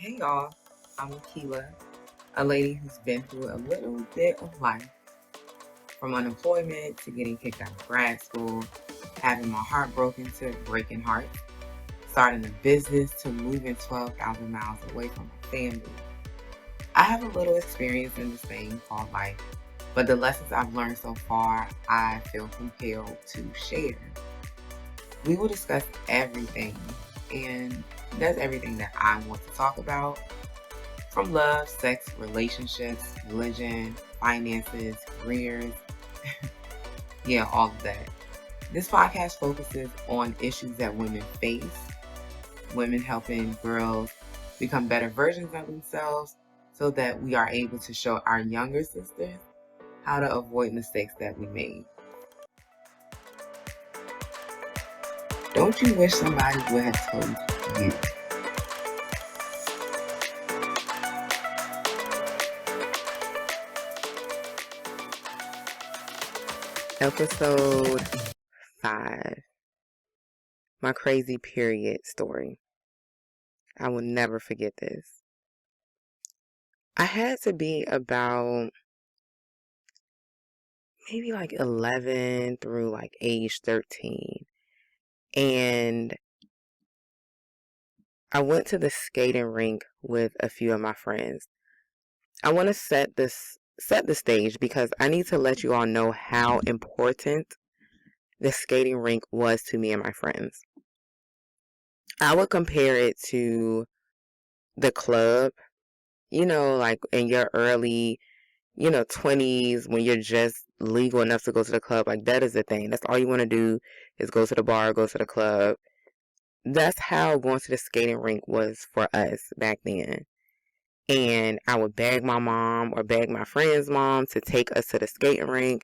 Hey y'all, I'm Akila, a lady who's been through a little bit of life, from unemployment to getting kicked out of grad school, having my heart broken to breaking hearts, starting a business to moving 12,000 miles away from my family. I have a little experience in this thing called life, but the lessons I've learned so far, I feel compelled to share. We will discuss everything, and that's everything that I want to talk about. From love, sex, relationships, religion, finances, careers, yeah, all of that. This podcast focuses on issues that women face, women helping girls become better versions of themselves so that we are able to show our younger sisters how to avoid mistakes that we made. Don't you wish somebody would have told you? Episode 5, my crazy period story. I will never forget this. I had to be about maybe like 11 through like age 13. And I went to the skating rink with a few of my friends. I want to set the stage because I need to let you all know how important the skating rink was to me and my friends. I would compare it to the club, like in your early, 20s when you're just legal enough to go to the club. Like that is the thing. That's all you want to do is go to the bar, go to the club. That's how going to the skating rink was for us back then. And I would beg my mom or beg my friend's mom to take us to the skating rink.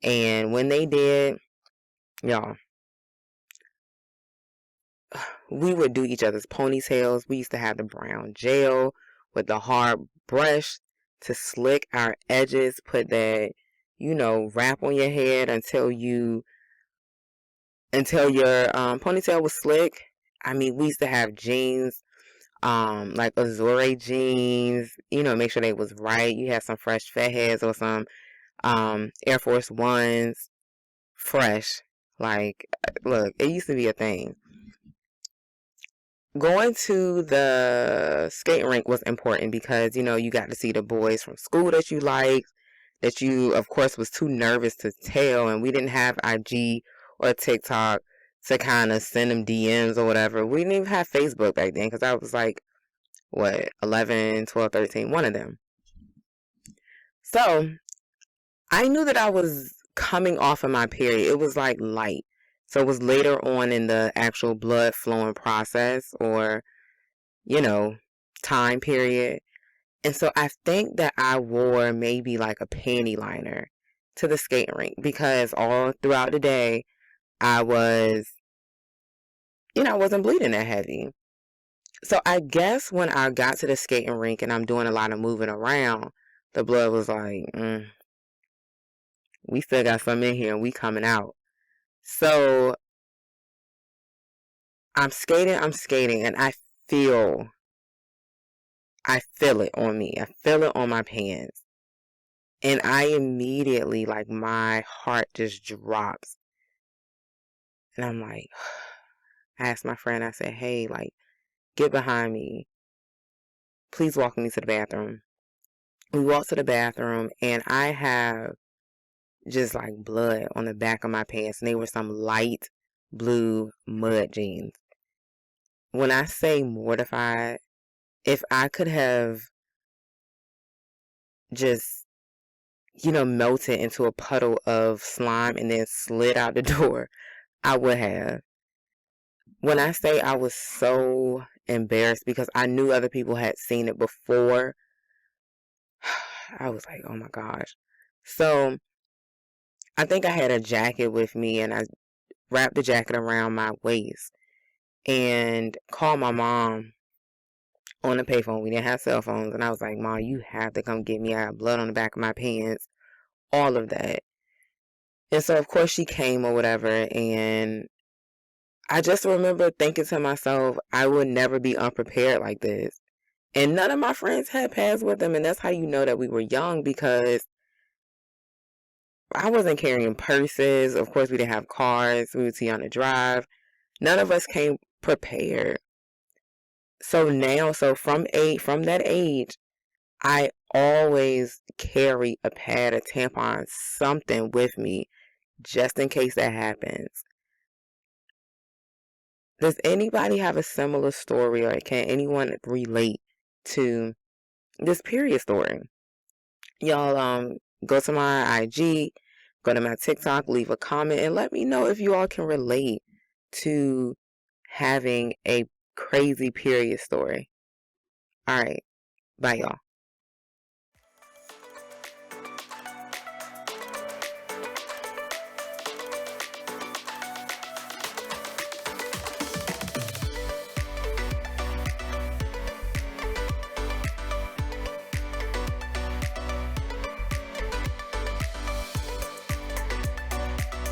And when they did, y'all, we would do each other's ponytails. We used to have the brown gel with the hard brush to slick our edges, put that, wrap on your head until your ponytail was slick. I mean, we used to have jeans, like Azure jeans, make sure they was right. You had some fresh fat heads or some Air Force Ones, fresh. Like, look, it used to be a thing. Going to the skating rink was important because, you got to see the boys from school that you liked, that you, of course, was too nervous to tell, and we didn't have IG or TikTok to kind of send them DMs or whatever. We didn't even have Facebook back then because I was like, what, 11, 12, 13, one of them. So I knew that I was coming off of my period. It was like light. So it was later on in the actual blood flowing process or, you know, time period. And so I think that I wore maybe like a panty liner to the skating rink because all throughout the day I was, I wasn't bleeding that heavy. So I guess when I got to the skating rink and I'm doing a lot of moving around, the blood was like, we still got some in here and we coming out. So I'm skating, and I feel it on me. I feel it on my pants. And I immediately, like, my heart just drops. And I'm like, I asked my friend, I said, hey, like, get behind me. Please walk me to the bathroom. We walked to the bathroom, and I have just like blood on the back of my pants. And they were some light blue mud jeans. When I say mortified, if I could have just, melted into a puddle of slime and then slid out the door, I would have. When I say I was so embarrassed because I knew other people had seen it before, I was like, oh my gosh. So I think I had a jacket with me and I wrapped the jacket around my waist and called my mom on the payphone. We didn't have cell phones. And I was like, Mom, you have to come get me. I have blood on the back of my pants. All of that. And so, of course, she came or whatever. And I just remember thinking to myself, I would never be unprepared like this. And none of my friends had pads with them, and that's how you know that we were young, because I wasn't carrying purses. Of course, we didn't have cars. We would see on the drive. None of us came prepared. So now, from that age, I always carry a pad, a tampon, something with me, just in case that happens. Does anybody have a similar story, or can anyone relate to this period story? Y'all, go to my IG, go to my TikTok, leave a comment, and let me know if you all can relate to having a crazy period story. All right. Bye, y'all.